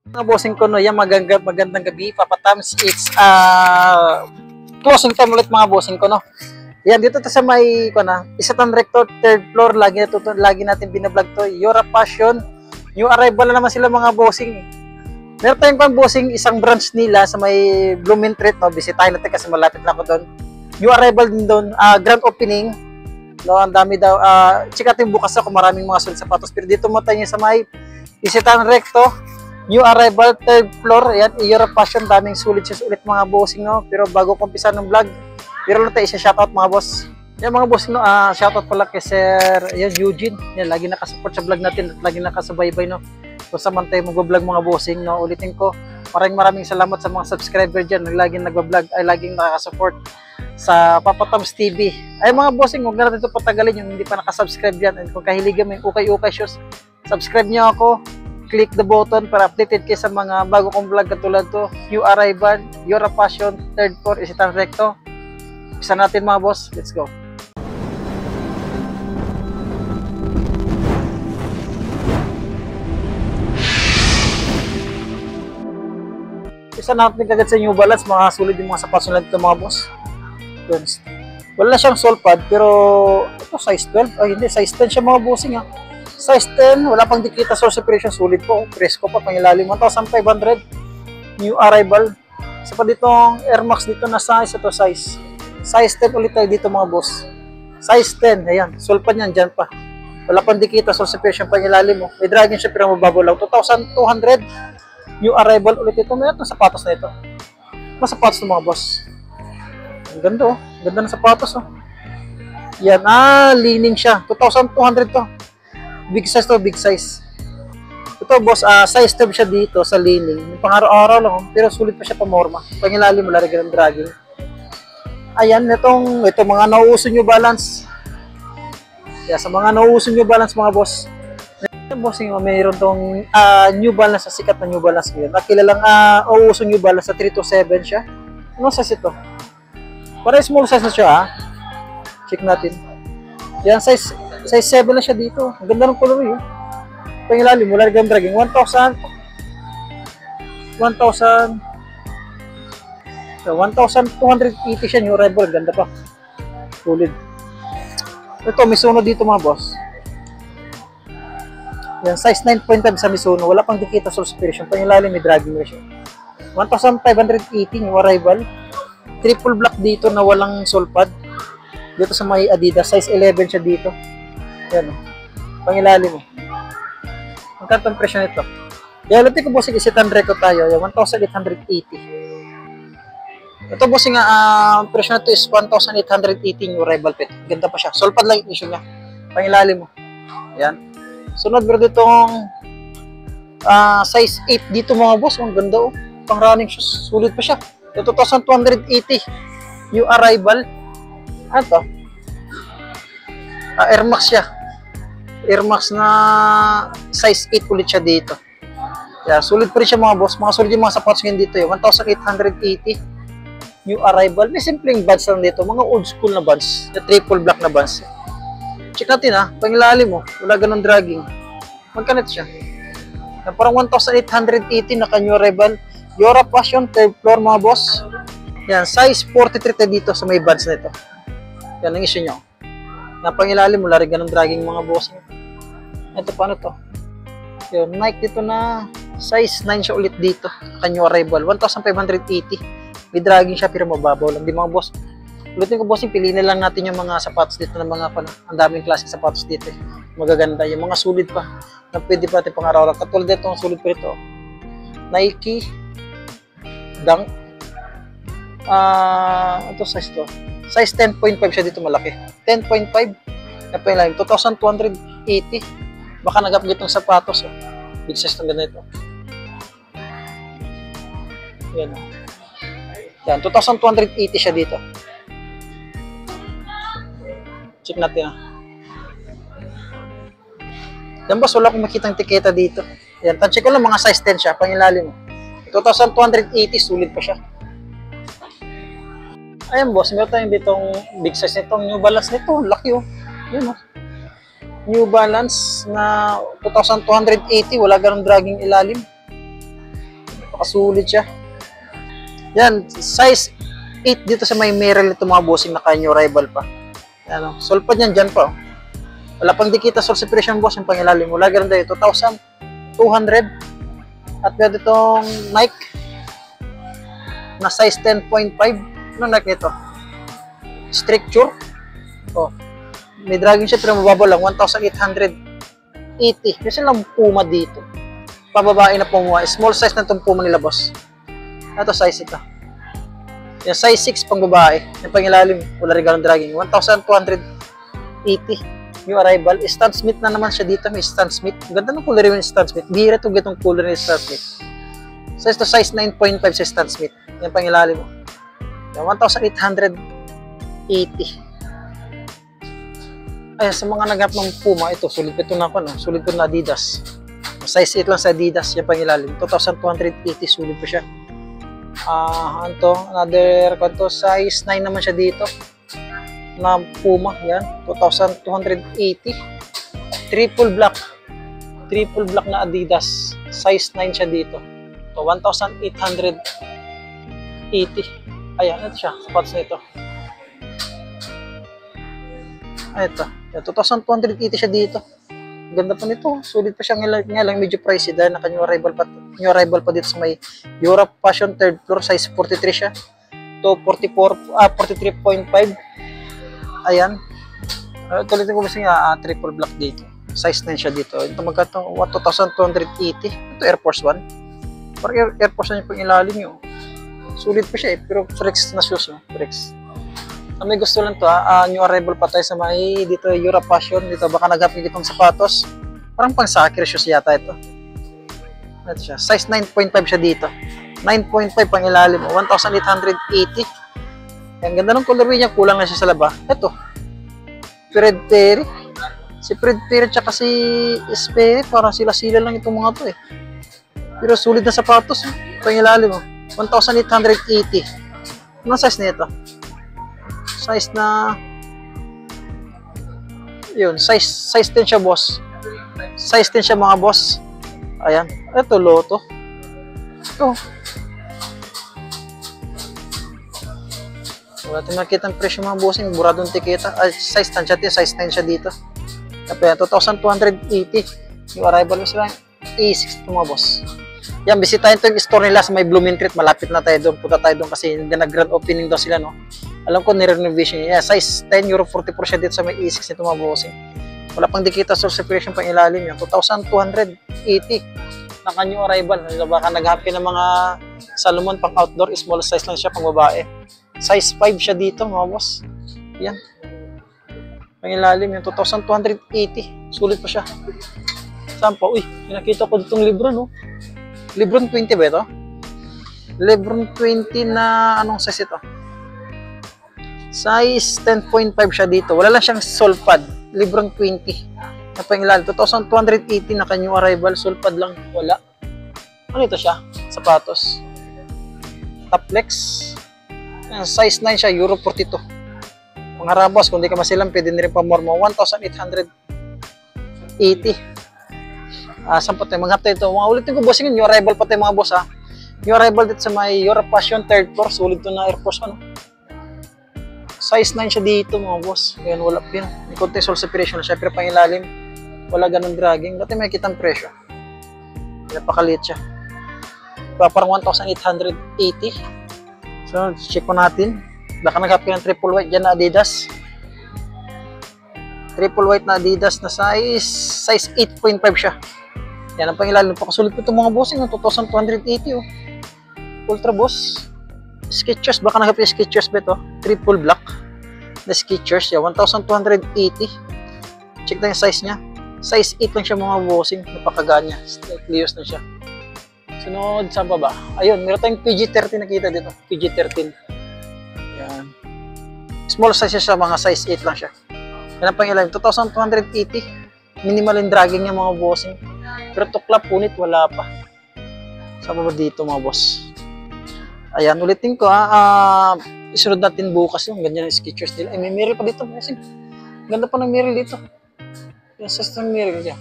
Mga bossing ko, no, yan magandang gabi, Papa Tams. It's closing time ulit mga bossing ko, no. Yan, dito to sa may Isatan Recto, 3rd floor, lagi natin binablog to. Your Passion, new arrival na naman sila mga bossing. Meron tayong pang bossing, isang branch nila sa may Blooming Street, no. Bisitahin natin kasi malapit lang ako doon. New arrival din doon, grand opening. No, ang dami daw. Check natin bukas ako, maraming mga sulit sapatos. Pero dito mo tayo sa may Isatan Recto, new arrival, 3rd floor. Ayan, Your Passion, daming sulit mga bossing, no. Pero bago ko umpisa ng vlog, pero lang tayo isa-shoutout mga boss. Yan mga boss, no, shoutout pala kay Sir Eugene. Yan, lagi nakasupport sa vlog natin at lagi nakasubaybay, no. Kung saan tayo mag-vlog mga bossing, no. Ulitin ko, maraming salamat sa mga subscriber dyan. Laging nag-vlog ay laging nakasupport sa Papa Tams TV. Ay mga bossing, huwag na natin ito patagalin yung hindi pa nakasubscribe dyan. And kung kahiligan mo yung ukay-ukay shows, subscribe nyo ako. Click the button para updated kayo sa mga bago kong vlog katulad to. New arrival, Your Passion, 3rd floor, Isatan Recto. Isa natin mga boss, let's go. Isa natin kagad sa New Balance, mga sulit yung mga sapatos nila dito mga boss. Wala siyang sole pad pero ito size 12, ay hindi, size 10 siya mga bossing ha. Size 10, wala pang dikita source separation, sulit po, presko pa, pangilalim, 1,500. New arrival. Isa pa ditong Air Max dito na size, ito size 10 ulit tayo dito mga boss. Size 10, ayan, sole pad niyan, dyan pa. Wala pang dikita source separation, pangilalim mo. May dragging siya pero mababaw lang, 2,200. New arrival ulit ito. May itong sapatos na ito. Mga sapatos ng mga boss. Ang ganda oh. Ganda ng sapatos oh. Yan. Leaning siya. 2,200 to. Big size to. Big size. Ito boss. Size 10 siya dito sa leaning. Pang araw-araw lang oh. Pero sulit pa siya pamorma. Pangilalim mo. Larigyan ng dragging. Ayan. Ito mga nauuso New Balance. Yeah, sa mga nauuso New Balance mga boss. Bossing, mayroon tong New Balance, sikat na New Balance ngayon. Nakilalang uso New Balance sa 327 siya. Ano size ito? Para small size na siya ha. Check natin. Yan, size 7 na siya dito. Ang ganda ng color yun. Pangilalim, mula naging dragging. 1,280 siya, new arrival. Ganda pa. Solid. Ito, may sunod dito mga boss. Yan, size 9.5 sa Mizuno. Wala pang dikita source separation. Pangilalim may dragging ratio. 1,580 yung arrival. Triple black dito na walang sole pad. Dito sa may Adidas. Size 11 siya dito. Yan o. Pangilalim mo. Ang kantong presyo nito. Kaya lupi ko bossing Isatan Recto tayo. 1,880. Ito bossing presyo nito is 1,880 yung arrival pet. Ganda pa siya. Sole pad lang yung issue niya. Pangilalim mo. Yan. Sunod meron ditong size 8 dito mga boss. Ang ganda oh. Pang running shoes. Sulit pa siya. 2,280. New arrival. Ano to? Air Max siya. Air Max na size 8 ulit siya dito. Yeah, sulit pa rin siya mga boss. Mga sulit yung mga sapatos ngayon dito. 1,880. New arrival. May simpleng buds lang dito. Mga old school na buds. Na triple black na buds. Check natin ha, pangilalim mo, wala ganun dragging. Magkanit siya. Na parang 1,880 naka-new arrival. Your Passion, 3rd floor mga boss. Yan, size 43 dito sa may buds na ito. Yan ang issue nyo. Na pangilalim mo, lari ganun dragging mga boss. Ito paano to? Yan, Nike dito na size 9 siya ulit dito. Naka-new arrival, 1,580. May dragging siya pero mababaw lang. Di mga boss. Ulitin ko bossing, piliin na lang natin yung mga sapatos dito ng mga ang daming klaseng sapatos dito eh. Magaganda, yung mga sulit pa na pwede pa natin pang-araw-araw. Katulad dito, ang sulit pa ito. Nike Dunk. Ito size to. Size 10.5 siya dito malaki. 10.5. Ito yung line, 2,280. Baka nag-update ng sapatos. Oh. Big size ng ganito. Yan. Yan, 2,280 siya dito. Check natin Yan boss, wala akong makitang tiketa dito. Yan, check ko lang mga size 10 siya, pangilalim mo. 2,280, sulit pa siya. Ayan boss, meron tayong ditong big size nitong New Balance nito. Laki oh. Yun oh. New Balance na 2,280, wala ganong dragging ilalim. Napakasulit siya. Yan, size 8 dito sa may Merrell ito mga bossing, naka-new arrival pa. Yan, sulpad yan dyan pa. Wala pang dikita source separation boss, yung pangilalim mo. Lagi rin tayo, 2,200. At meron itong Nike na size 10.5. Ano Nike nito? Stricture. Oh, may dragging siya pero mababa lang, 1,880. Kasi lang Puma dito. Pababae na Puma. Small size na itong Puma nila boss. Ito size ito. Yung size 6 pang babae. Yung pangilalim, wala rin ganun dragging. 1,280. New arrival. Stan Smith na naman siya dito. May Stan Smith. Ganda ng color yung Stan Smith. Bihira itong gatong color ng Stan Smith. Size to size 9.5 sa Stan Smith. Yung pangilalim mo. 1,880. Ay, sa mga naghanap ng Puma, ito, sulit pa ito na ako, no? Sulit pa na Adidas. Size 8 lang sa Adidas, yung pangilalim. 2,280, sulit pa siya. Another, size 9 naman siya dito. Na Puma, yan. 2,280. Triple black na Adidas. Size 9 siya dito. So, 1,880. Ayan, ito siya. Sapatos na ito. Ito. 2,280 siya dito. Ganda pa nito. Sulit pa siya ngayon. Medyo pricey dahil naka-new arrival pa dito sa may Europe Fashion 3rd floor. Size 43 siya. To 43.5. Ayan. Tulitin ko kasi nga triple black dito. Size 9 siya dito. Ito magkatong 2,280. Ito Air Force 1. Parang Air Force 1 yung pang ilalim nyo. Sulit pa siya pero Frex na shoes. No? Frex. May gusto lang to new arrival pa tayo sa may dito Europe Fashion. Dito baka naghanap ng itong sapatos. Parang pang soccer shoes yata ito. Ito siya. Size 9.5 siya dito. 9.5 pang ilalim. 1,880. Ang ganda ng colorway niya. Kulang na siya sa laba. Ito. Fred Perry. Si Fred Perry tsaka si Sperry. Parang sila-sila lang itong mga to eh. Pero sulit na sapatos. Pang ilalim. 1,880. Anong size na ito? Size na yun, size 10 siya boss. Size 10 siya mga boss. Ayan, ito Lotto. Ito. Wala tayong nakita ang presyo mga bossing, buradong tiketa. Size 10 siya, size 9 siya dito. Kaya 2,280. Yung arrival mo sila, A6 ito mga boss. Yan, bisitahin ito yung store nila sa may Blooming Treat. Malapit na tayo doon. Punta tayo doon kasi nag-grand opening daw sila, no? Alam ko, ni-renovation niya. Yeah, size 10 euro 44 siya dito sa may E6 nito mga bossing. Wala pang dikita source separation pang ilalim yan. 2,280. Naka-new arrival. Baka naghanap ka ng mga Salomon pang outdoor. Small size lang siya pang babae. Size 5 siya dito mga boss. Yan. Pang ilalim yan. 2,280. Sulit pa siya. Saan pa? Uy, nakita ko ditong libro, no? Lebron 20 ba ito? Lebron 20 na anong size ito? Size 10.5 siya dito. Wala lang siyang sole pad. Lebron 20. Na pangilalim. 2,280 naka-new arrival. Sole pad lang. Wala. Ano ito siya? Sapatos. Toplex. Size 9 siya. Euro 42. Mga rabos, kung di ka masilang, pwede na rin pa more mo. 1,880. Saan pa tayo? Manghap tayo ito. Mga ulitin ko, bossing yun. New arrival pa tayo mga boss ha. New arrival dito sa may Europe Fashion 3rd floor. Sulit to na Air Force 1. Size 9 siya dito mga boss. Ayan, wala pin. May konti sole separation na siya. Pero pang ilalim, wala ganun dragging. Dati may kitang presyo. Napakaliit siya. Parang 1,880. So, check ko natin. Baka nag-hap ng triple white dyan na Adidas. Triple white na Adidas na size 8.5 siya. Yan ang pangilalim. Napakasulit po itong mga bossing. 2,280 oh. Ultra boss. Skechers, baka naghapi yung Skechers ba ito? Triple black na Skechers, 1,280. Check na yung size niya. Size 8 lang siya mga bossing. Napakagaan niya. Lios na siya. Sunod, saan pa ba? Ayun, meron tayong PG-13 nakita dito. PG-13. Yan. Small size siya, mga size 8 lang siya. Yan ang pangilalim. 2,280. Minimal in dragging niya mga bossing. Pero tukla, punit, wala pa. Saan pa ba dito mga boss? Ayan, ulitin ko isunod natin bukas yung ganyan yung Skechers nila. Ay, may Merrell pa dito. Ganda pa ng Merrell dito. Yung size ng Merrell niya.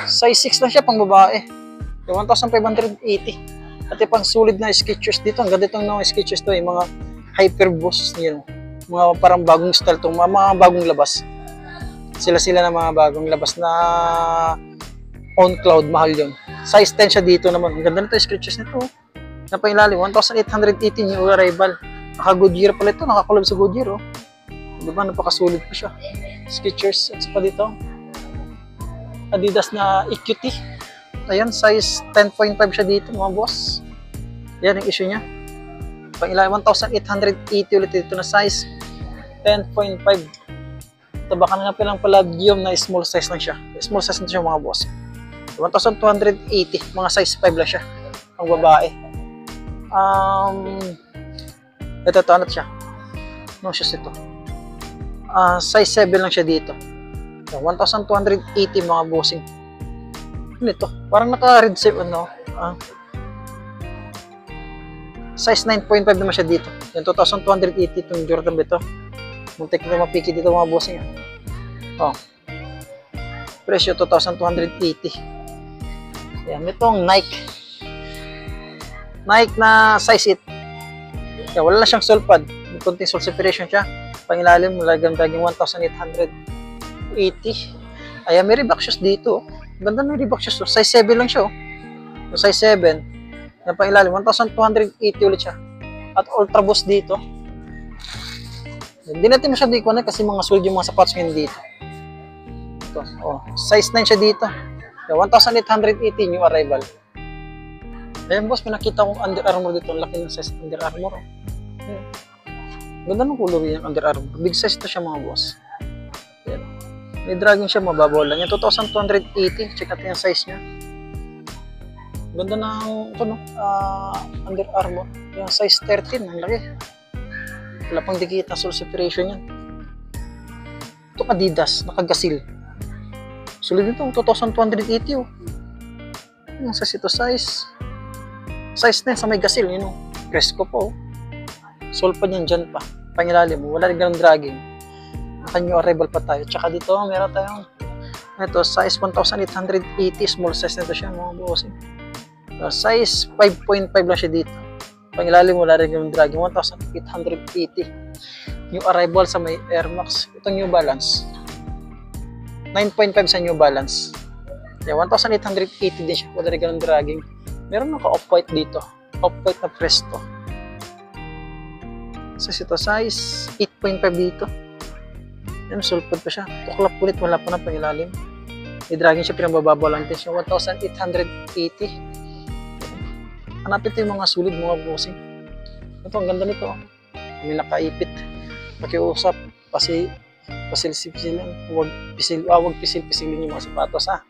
Size 6 lang siya pang babae. 1,580. At pang solid na Skechers dito. Ang ganda itong mga Skechers to, yung mga hyper boost niya. Mga parang bagong style itong mga bagong labas. Sila na mga bagong labas na on cloud, mahal yun. Size 10 siya dito naman. Ang ganda nito yung Skechers nito. Napailalim, 1,818 new arrival. Naka Goodyear pala ito, nakakulab sa Goodyear. Oh. Diba, napakasulit pa siya. Skechers, at saka dito. Adidas na EQT. Ayan, size 10.5 siya dito mga boss. Yan yung issue niya. Pangilalim, 1,880 ulit dito na size 10.5. Ito baka na lang Palladium na small size lang siya. Small size na siya mga boss. 1,280, mga size 5 lang siya. Ang babae. Ito, ano siya? No shoes ito. Size 7 lang siya dito. 1,280 mga bossing. Ano ito? Parang naka-red shape, ano? Size 9.5 naman siya dito. Yung 2,280 itong Jordan ba ito? Muntik na mapiki dito mga bossing. Oh. Presyo 2,280. Yan, itong Nike. Nike na size 8. Kaya wala na siyang sole pad. May konting sole separation siya. Pangilalim, laging 1,880. Ayan, may Reebok shoes dito. Ganda ng Reebok shoes. Size 7 lang siya. So, size 7. Yan pangilalim, 1,280 ulit siya. At Ultra Boost dito. Hindi natin masyado ikuha kasi mga sulit yung mga sapatos ngayon dito. Ito. Oh, size 9 siya dito. 1,880 new arrival. Ayan boss, may nakita kong Under Armour dito. Ang laki ng size ng Under Armour. Ayan. Ganda ng color yung Under Armour. Big size to siya mga boss. Ayan. May dragging siya, mababaw lang. Yung 2,280. Check natin yung size niya. Ganda ng ito, no? Under Armour. Yung size 13. Ang laki. Wala pang dikit na sole separation yan. Ito Adidas. Nakagasil. Sulit dito. 2,280 oh. Yung size ito size. Size 10 sa may gasil. Yun oh. Cresco po oh. Sole pa niyan dyan pa. Pangilalim mo. Wala rin ganun dragging. Naka-new arrival pa tayo. Tsaka dito, meron tayong ito, size 1,880. Small size nito siya, mga bossing. Size 5.5 lang siya dito. Pangilalim mo, wala rin ganun dragging. 1,880. New arrival sa may Air Max. Itong New Balance. 9.5 sa New Balance. Yeah, 1,880 din siya. Wala rin ganun dragging. Meron naka off-white dito. Off-white na Presto. So, ito size 8.5 dito. Yan, sulpad pa siya. Tuklap ulit, wala pa na pangilalim. May dragging siya, pinabababa lang din siya. 1,880. Hanapin ito yung mga sulit, mga bossing. Ito, ang ganda nito. May nakaipit. Pakiusap. Pasil-sipisilin. Huwag pisil-pisilin yung mga sapatos, ha.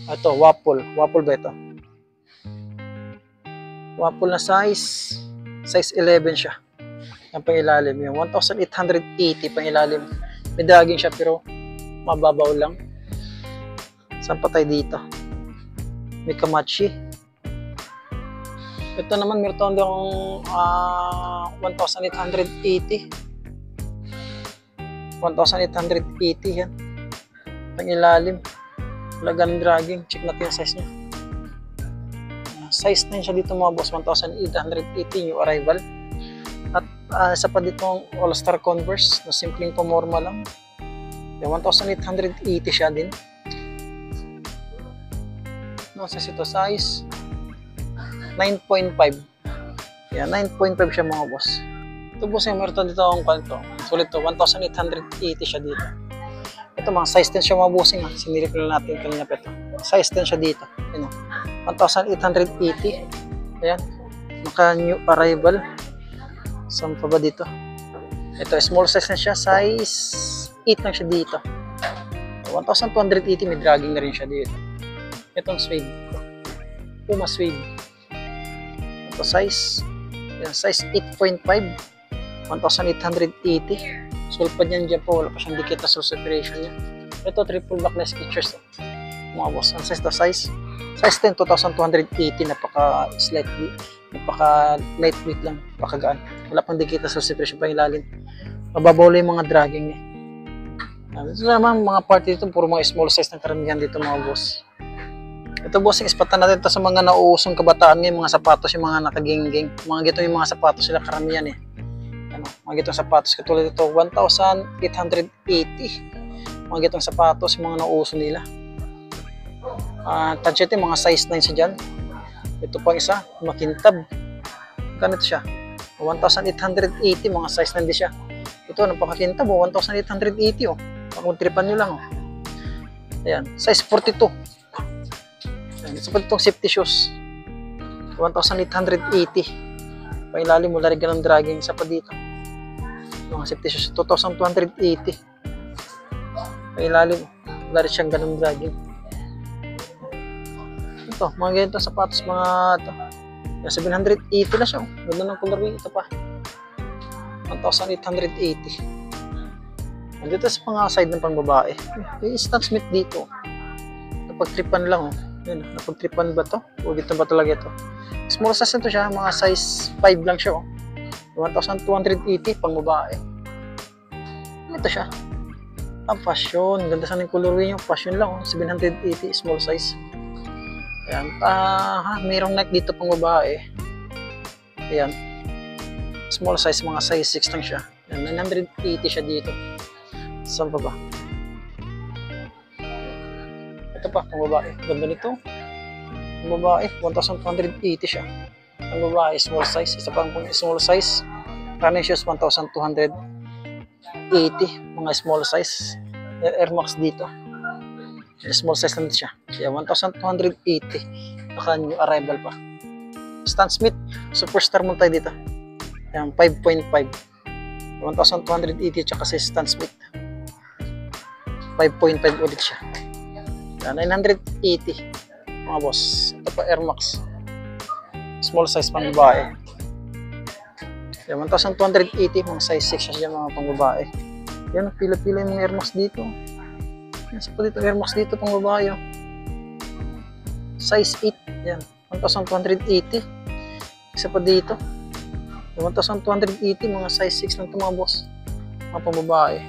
Ito, waffle. Waffle ba ito? Waffle na size. Size 11 siya. Ang pangilalim yung 1,880 pangilalim. May dragging siya pero mababaw lang. Saan pa tayo dito? May Kamachi. Ito naman meron yung 1,880. 1,880 yan. Pangilalim. Wala ganang dragging. Check natin yung size niya. Size 9 siya dito mga boss. 1,880 new arrival. At isa pa ditong All-Star Converse na simpleng pamorma lang. 1,880 siya din. No, sa ito size 9.5. Yeah, 9.5 siya mga boss. Ito boss yung meron dito akong kanto. Sulit to, 1,880 siya dito. Ito mga size 10 siya mga bossing ha. Sinilip lang natin kanina pa ito. Size 10 siya dito. Ano, 1,880. Ayan. Naka new arrival. Saan pa ba dito? Ito, small size na siya. Size 8 lang siya dito. 1,280. May dragging na rin siya dito. Itong suede. Puma suede. Ito size. Yan, size 8.5. 1,880. Sulpad yan dyan po. Wala pa siyang dikit na sole separation niya. Ito, triple back na Skechers. Mga boss. Ang size to size. Size 10, 2,280. Napaka-slightly. Napaka-lightweight lang. Napakagaan. Wala pang dikit na sole separation pa ilalim. Mababaw lang yung mga dragging niya. Ito naman mga part dito. Puro mga small size na karamihan dito mga boss. Ito bossing, ispatan natin ito sa mga nauusong kabataan ngayon, mga sapatos, yung mga nakagingging. Mga gito yung mga sapatos sila karamihan eh. Ano, mga gitong sapatos katulad ito, 1,880. Mga gitong sapatos, yung mga nauuso nila. Tansya ito, mga size 9 siya dyan. Ito pang isa, makintab. Ganito siya, 1,880, mga size 9 din siya. Ito, napakakintab, 1,880 oh. Pag-tripan nyo lang oh. Ayan, size 42. Ayan, isa pa itong safety shoes, 1,880. Pailalim mo, larig ka ng dragging. Isa pa dito, mga safety shoes, 2,280. Pailalim, larig siyang ganun dragging. Ito, mga ganito sapatos, mga ito. 780 na siya. Ganda ng colorway. Ito pa, 1,880. Dito sa mga side ng pangbabae, yung Stan Smith dito, napagtripan lang oh. Yun, napagtripan ba to? O dito ba talaga ito? Small size na to siya, mga size 5 lang siya oh. 1,280 pang babae. Ito siya, passion. Ganda sa ng colorway nyo, passion lang oh. 780, small size. Ayan, mayroong neck dito pang babae. Ayan, small size, mga size 6 lang siya. Ayan, 980 siya dito. Saan pa ba? Ito pa, pang babae. Ganda nito. Pang babae, 1,280 siya. Pang babae, small size. Isa pang small size. Running shoes, 1,280. Mga small size. Air Max dito. Small size lang siya. Kaya 1,280. Naka new arrival pa. Stan Smith, Superstar mo tayo dito. Ayan, 5.5. 1,280 tsaka si Stan Smith. 5.5 ulit siya. 980 mga boss. Ito pa Air Max, small size pang babae. 1,280, mga size 6 siya mga pang babae. Yan, pila-pila yung mga Air Max dito. Isa pa dito Air Max dito pang babae. Size 8. Yan, 1,280. Isa pa dito 1,280, mga size 6 lang ito mga boss. Mga pang babae.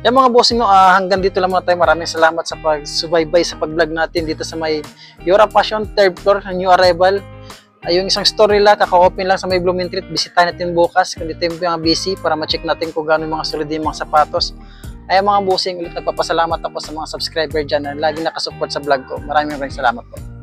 Yan mga bossing, no, hanggang dito lang muna tayo. Maraming salamat sa pag-subaybay sa pag-vlog natin dito sa may Yura Passion, 3rd floor, new arrival. Yung isang store nila, kaka-open lang sa may Blooming Street. Bisitahin natin bukas kung dito yung mga busy para ma-check natin kung gano'ng mga solid yung mga sapatos. Ay mga bossing, ulit nagpapasalamat ako sa mga subscriber dyan na lagi nakasupport sa vlog ko. Maraming salamat po.